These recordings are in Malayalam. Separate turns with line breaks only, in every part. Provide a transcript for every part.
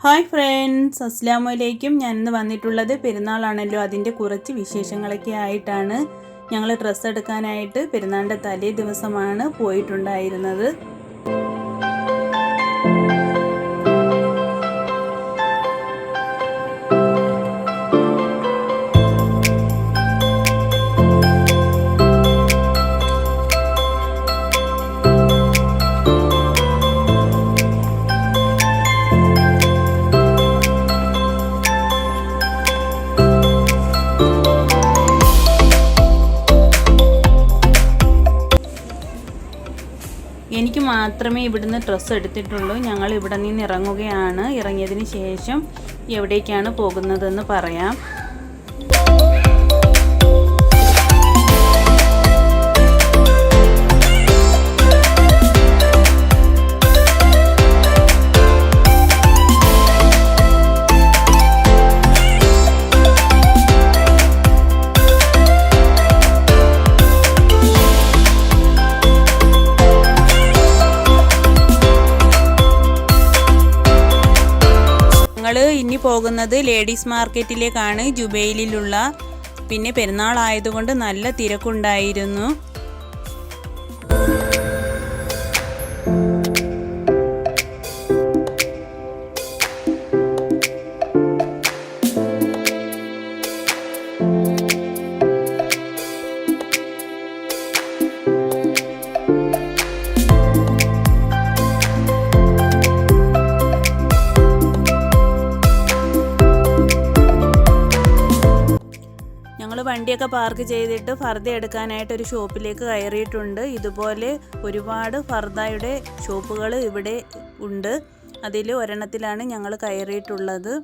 ഹായ് ഫ്രണ്ട്സ്, അസ്സലാമു അലൈക്കും. ഞാനിന്ന് വന്നിട്ടുള്ളത് പെരുന്നാളാണല്ലോ, അതിൻ്റെ കുറച്ച് വിശേഷങ്ങളൊക്കെ ആയിട്ടാണ്. ഞങ്ങൾ ഡ്രസ്സ് എടുക്കാനായിട്ട് പെരുന്നാളിൻ്റെ തലേ ദിവസമാണ് പോയിട്ടുണ്ടായിരുന്നത്. എനിക്ക് മാത്രമേ ഇവിടുന്ന് ഡ്രസ്സ് എടുത്തിട്ടുള്ളൂ. ഞങ്ങൾ ഇവിടെ നിന്ന് ഇറങ്ങുകയാണ്. ഇറങ്ങിയതിന് ശേഷം എവിടേക്കാണ് പോകുന്നതെന്ന് പറയാം. ഇനി പോകുന്നത് ലേഡീസ് മാർക്കറ്റിലേക്കാണ്, ജുബൈലിലുള്ള. പിന്നെ പെരുന്നാൾ ആയതുകൊണ്ട് നല്ല തിരക്കുണ്ടായിരുന്നു. വണ്ടിയൊക്കെ പാർക്ക് ചെയ്തിട്ട് ഫർദ എടുക്കാനായിട്ട് ഒരു ഷോപ്പിലേക്ക് കയറിയിട്ടുണ്ട്. ഇതുപോലെ ഒരുപാട് ഫർദയുടെ ഷോപ്പുകൾ ഇവിടെ ഉണ്ട്. അതിൽ ഒരെണ്ണത്തിലാണ് ഞങ്ങൾ കയറിയിട്ടുള്ളത്.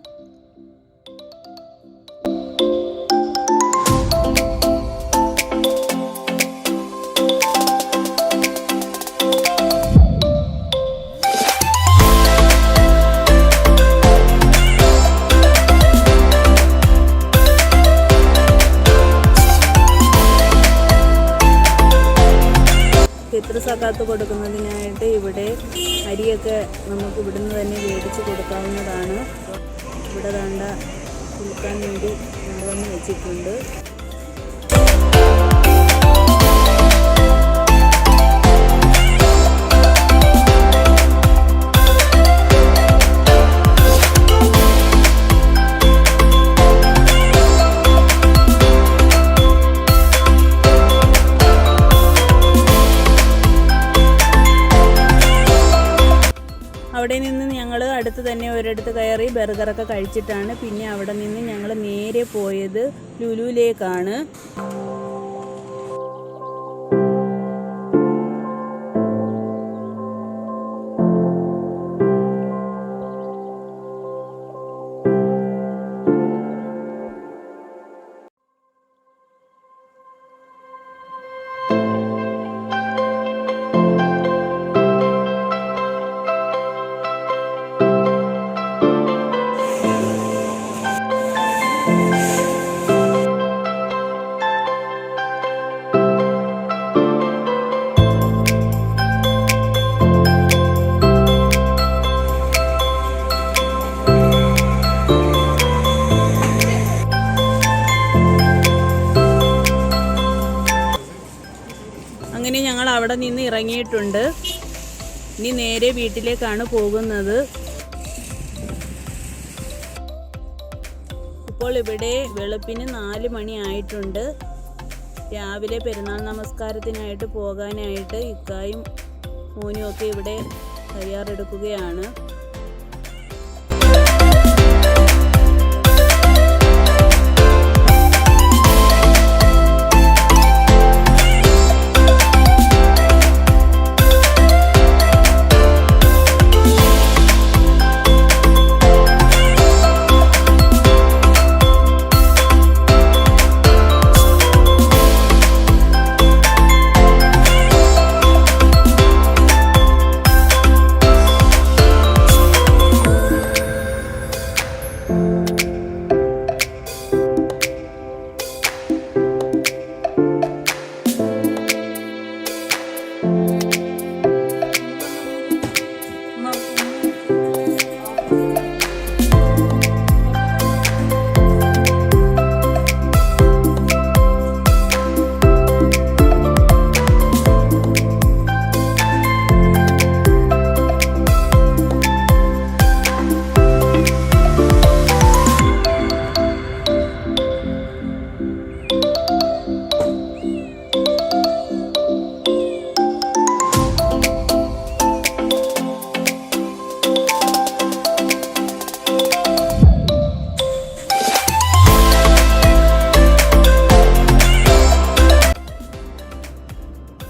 സക്കാത്ത് കൊടുക്കുന്നതിനായിട്ട് ഇവിടെ അരിയൊക്കെ നമുക്ക് ഇവിടുന്ന് തന്നെ മേടിച്ച് കൊടുക്കാവുന്നതാണ്. ഇവിടെ വേണ്ട കൊടുക്കാൻ വേണ്ടി കൊണ്ടുവന്ന് വെച്ചിട്ടുണ്ട്. അവിടെ നിന്ന് ഞങ്ങൾ അടുത്ത് തന്നെ ഒരിടത്ത് കയറി ബർഗറൊക്കെ കഴിച്ചിട്ടാണ് പിന്നെ അവിടെ നിന്ന് ഞങ്ങൾ നേരെ പോയത് ലുലുവിലേക്കാണ്. അങ്ങനെ ഞങ്ങൾ അവിടെ നിന്ന് ഇറങ്ങിയിട്ടുണ്ട്. ഇനി നേരെ വീട്ടിലേക്കാണ് പോകുന്നത്. ഇപ്പോൾ ഇവിടെ വെളുപ്പിന് 4 മണി ആയിട്ടുണ്ട്. രാവിലെ പെരുന്നാൾ നമസ്കാരത്തിനായിട്ട് പോകാനായിട്ട് ഇക്കായും മോനും ഒക്കെ ഇവിടെ തയ്യാറെടുക്കുകയാണ്.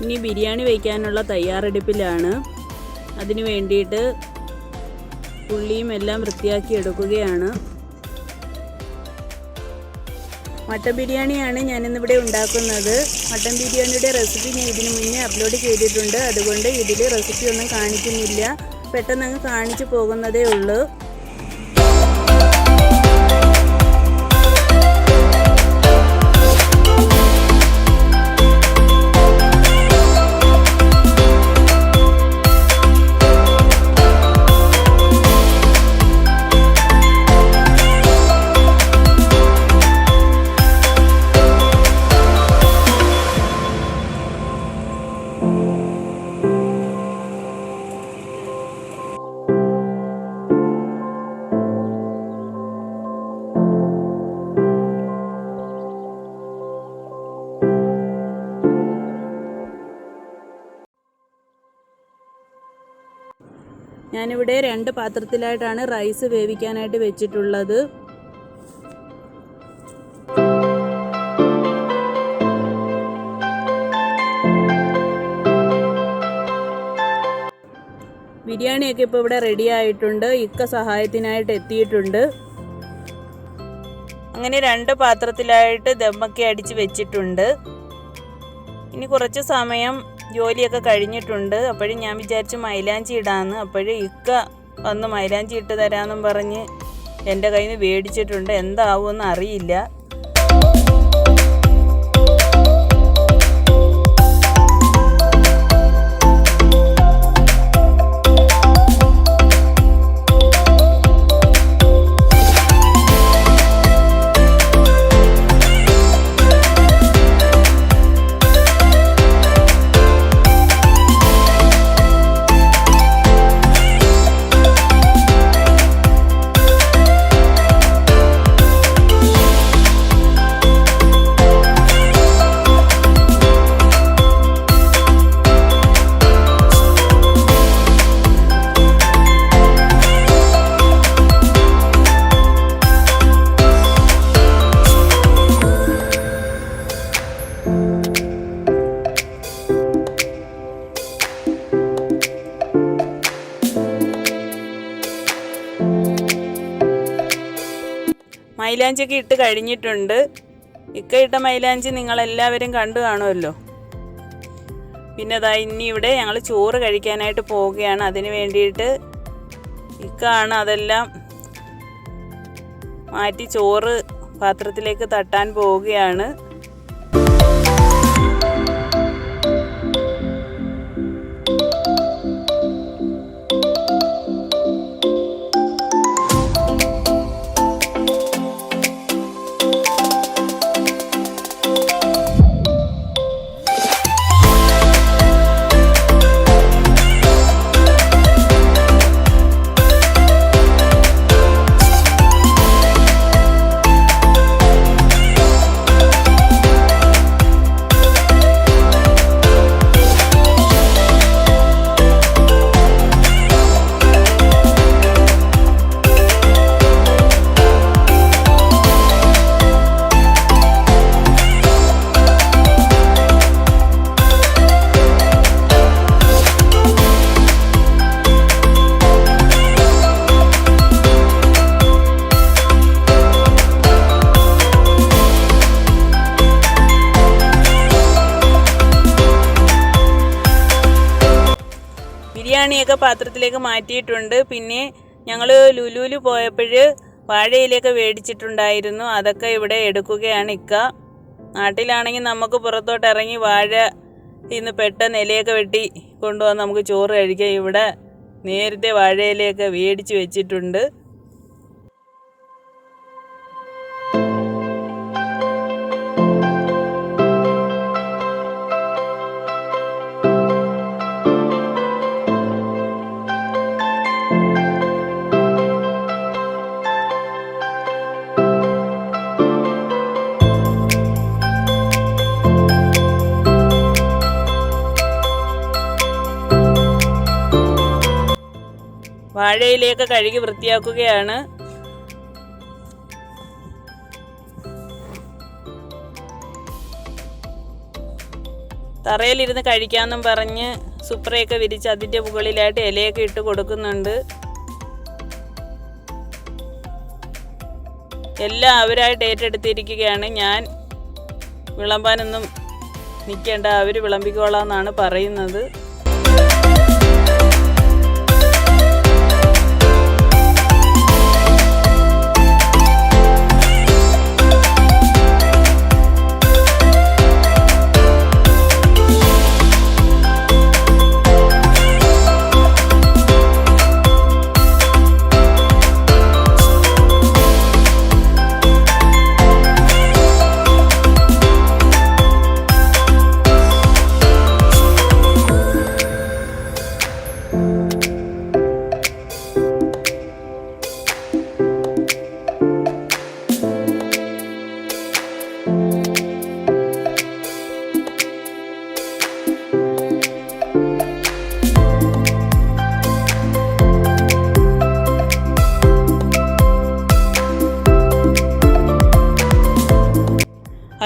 ഇനി ബിരിയാണി വയ്ക്കാനുള്ള തയ്യാറെടുപ്പിലാണ്. അതിനു വേണ്ടിയിട്ട് ഉള്ളിയും എല്ലാം വൃത്തിയാക്കി എടുക്കുകയാണ്. മട്ടൻ ബിരിയാണിയാണ് ഞാനിന്നിവിടെ ഉണ്ടാക്കുന്നത്. മട്ടൻ ബിരിയാണിയുടെ റെസിപ്പി ഞാൻ ഇതിനു മുന്നേ അപ്ലോഡ് ചെയ്തിട്ടുണ്ട്. അതുകൊണ്ട് ഇതിൽ റെസിപ്പി ഒന്നും കാണിക്കുന്നില്ല, പെട്ടെന്ന് അങ്ങ് കാണിച്ചു പോകുന്നതേ ഉള്ളൂ. ഞാനിവിടെ 2 പാത്രത്തിലായിട്ടാണ് റൈസ് വേവിക്കാനായിട്ട് വെച്ചിട്ടുള്ളത്. ബിരിയാണിയൊക്കെ ഇപ്പോൾ ഇവിടെ റെഡി ആയിട്ടുണ്ട്. ഇക്ക സഹായത്തിനായിട്ട് എത്തിയിട്ടുണ്ട്. അങ്ങനെ 2 പാത്രത്തിലായിട്ട് ദമ്മൊക്കെ അടിച്ച് വെച്ചിട്ടുണ്ട്. ഇനി കുറച്ച് സമയം ജോലിയൊക്കെ കഴിഞ്ഞിട്ടുണ്ട്. അപ്പോഴും ഞാൻ വിചാരിച്ചു മൈലാഞ്ചി ഇടാമെന്ന്. അപ്പോഴും ഇക്ക വന്ന് മൈലാഞ്ചി ഇട്ട് തരാമെന്നും പറഞ്ഞ് എൻ്റെ കയ്യിൽ നിന്ന് മേടിച്ചിട്ടുണ്ട്. എന്താവുമെന്ന് അറിയില്ല. മൈലാഞ്ചിയൊക്കെ ഇട്ട് കഴിഞ്ഞിട്ടുണ്ട്. ഇക്ക ഇട്ട മൈലാഞ്ചി നിങ്ങളെല്ലാവരും കണ്ടു കാണുമല്ലോ. പിന്നെ ഇനി ഇവിടെ ഞങ്ങൾ ചോറ് കഴിക്കാനായിട്ട് പോവുകയാണ്. അതിന് വേണ്ടിയിട്ട് ഇക്കാണ് അതെല്ലാം മാറ്റി ചോറ് പാത്രത്തിലേക്ക് തട്ടാൻ പോവുകയാണ്. ബിരിയാണിയൊക്കെ പാത്രത്തിലേക്ക് മാറ്റിയിട്ടുണ്ട്. പിന്നെ ഞങ്ങൾ ലുലുവിൽ പോയപ്പോൾ വാഴയിലൊക്കെ മേടിച്ചിട്ടുണ്ടായിരുന്നു. അതൊക്കെ ഇവിടെ എടുക്കുകയാണ് ഇക്ക. നാട്ടിലാണെങ്കിൽ നമുക്ക് പുറത്തോട്ട് ഇറങ്ങി വാഴ ഇന്ന് പെട്ടെന്ന് ഇലയൊക്കെ വെട്ടി കൊണ്ടുവന്ന് നമുക്ക് ചോറ് കഴിക്കാം. ഇവിടെ നേരത്തെ വാഴയിലയൊക്കെ മേടിച്ച് വെച്ചിട്ടുണ്ട്. വാഴയിലയൊക്കെ കഴുകി വൃത്തിയാക്കുകയാണ്. തറയിലിരുന്ന് കഴിക്കാമെന്നും പറഞ്ഞ് സുപ്രയൊക്കെ വിരിച്ച് അതിൻ്റെ മുകളിലായിട്ട് ഇലയൊക്കെ ഇട്ട് കൊടുക്കുന്നുണ്ട്. എല്ലാം അവരായിട്ട് ഏറ്റെടുത്തിരിക്കുകയാണ്. ഞാൻ വിളമ്പാനൊന്നും നിൽക്കേണ്ട, അവർ വിളമ്പിക്കോളാമെന്നാണ് പറയുന്നത്.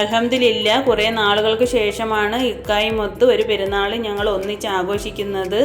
അൽഹംദുലില്ലാ, കുറേ നാളുകൾക്ക് ശേഷമാണ് ഇക്കായുമൊത്ത് ഒരു പെരുന്നാൾ ഞങ്ങൾ ഒന്നിച്ച് ആഘോഷിക്കുന്നത്.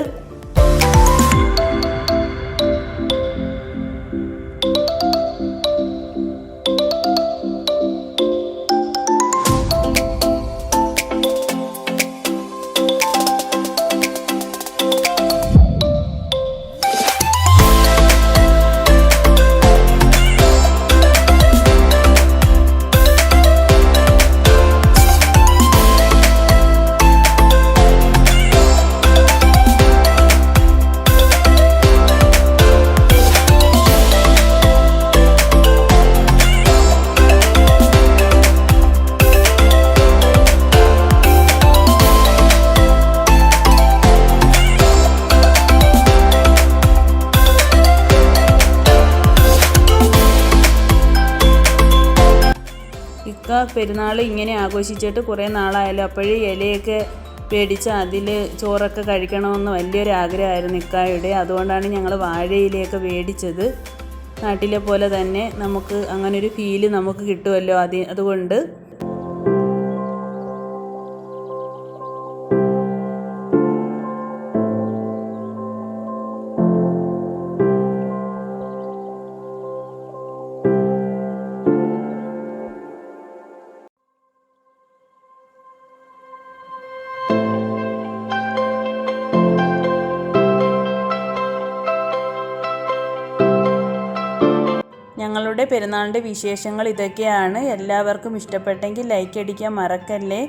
പെരുന്നാൾ ഇങ്ങനെ ആഘോഷിച്ചിട്ട് കുറേ നാളായല്ലോ. അപ്പോഴേ ഇലയൊക്കെ പേടിച്ച് അതിൽ ചോറൊക്കെ കഴിക്കണമെന്ന് വലിയൊരു ആഗ്രഹമായിരുന്നു ഇക്കായുടെ. അതുകൊണ്ടാണ് ഞങ്ങൾ വാഴയിലയൊക്കെ മേടിച്ചത്. നാട്ടിലെ പോലെ തന്നെ നമുക്ക് അങ്ങനൊരു ഫീല് നമുക്ക് കിട്ടുമല്ലോ അതുകൊണ്ട്. ഞങ്ങളുടെ പെരുന്നാളിൻ്റെ വിശേഷങ്ങൾ ഇതൊക്കെയാണ്. എല്ലാവർക്കും ഇഷ്ടപ്പെട്ടെങ്കിൽ ലൈക്ക് അടിക്കാൻ മറക്കല്ലേ.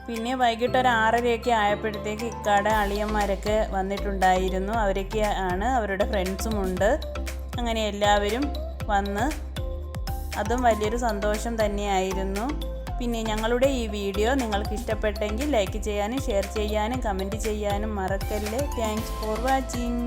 പിന്നെ വൈകിട്ട് ഒരു 6:30 ആയപ്പോഴത്തേക്ക് ഇക്കാടെ അളിയന്മാരൊക്കെ വന്നിട്ടുണ്ടായിരുന്നു. അവരൊക്കെ ആണ്, അവരുടെ ഫ്രണ്ട്സും ഉണ്ട്. അങ്ങനെ എല്ലാവരും വന്ന് അതും വലിയൊരു സന്തോഷം തന്നെയായിരുന്നു. പിന്നെ ഞങ്ങളുടെ ഈ വീഡിയോ നിങ്ങൾക്ക് ഇഷ്ടപ്പെട്ടെങ്കിൽ ലൈക്ക് ചെയ്യാനും ഷെയർ ചെയ്യാനും കമൻറ്റ് ചെയ്യാനും മറക്കല്ലേ. Thanks for watching.